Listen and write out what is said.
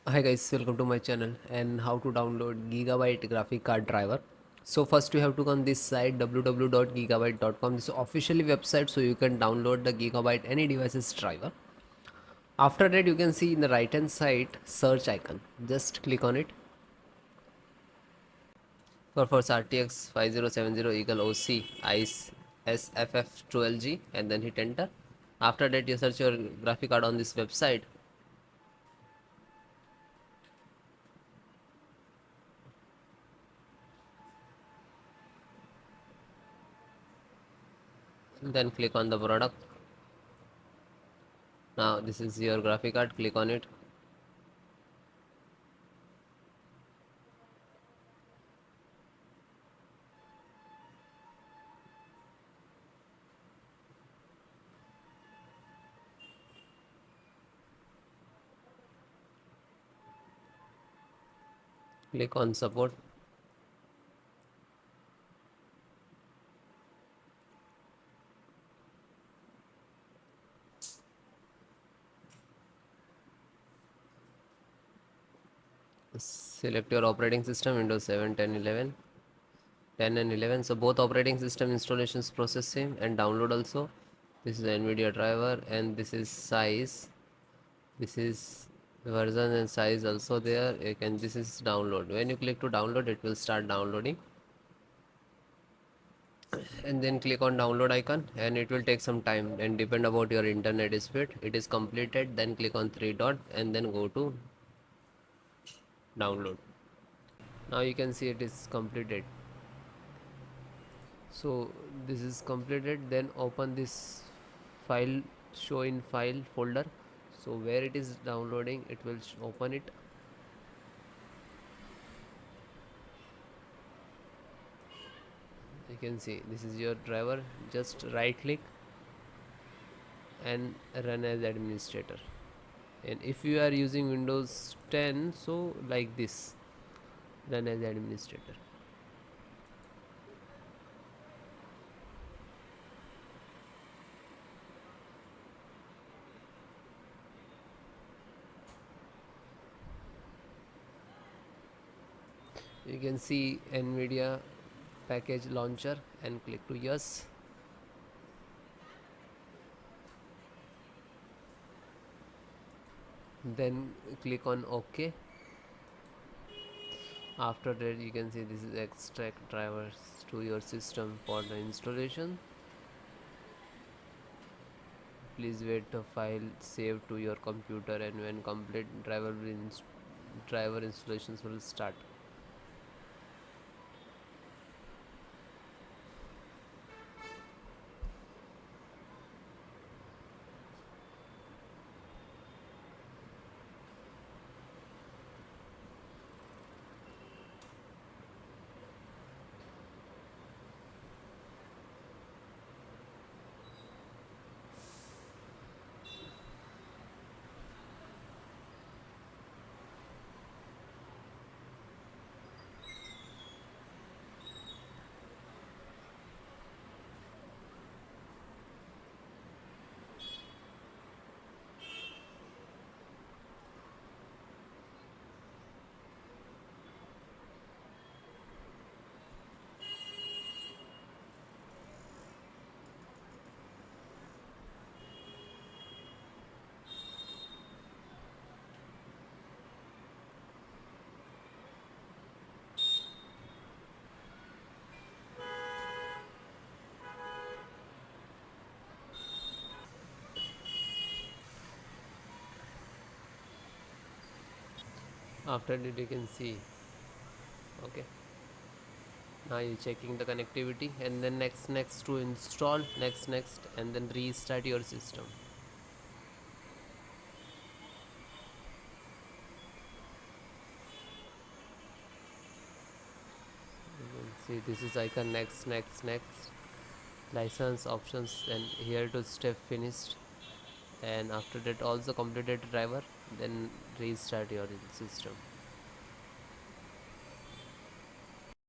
Hi guys, welcome to my channel and how to download Gigabyte graphic card driver. So first you have to go on this site www.gigabyte.com. This is officially website so you can download the Gigabyte any devices driver. After that you can see in the right hand side search icon. Just click on it. For RTX 5070 equal OC ICE SFF 12G and then hit enter. After that you search your graphic card on this website. Then click on the product. Now this is your graphic card, click on it. Click on support. Select your operating system Windows 7, 10, 11, 10 and 11. So both operating system installations process same and download also. This is NVIDIA driver and this is size. This is version and size also there. You can, this is download. When you click to download, it will start downloading. And then click on download icon and it will take some time and depend about your internet speed. It is completed, then click on three dot and then go to download. Now you can see it is completed. So this is completed, then open this file, show in file folder. So where it is downloading, it will open it. You can see this is your driver. Just right click and run as administrator. And if you are using Windows 10, so like this, run as administrator. You can see NVIDIA package launcher and click to yes. Then click on OK. After that you can see this is extract drivers to your system for the installation. Please wait the file saved to your computer, and when complete driver installations will start. After that you can see, okay, now you're checking the connectivity, and then next to install, next and then restart your system. You can see this is icon next license options, and here to step finished. And after that also completed driver, then restart your system.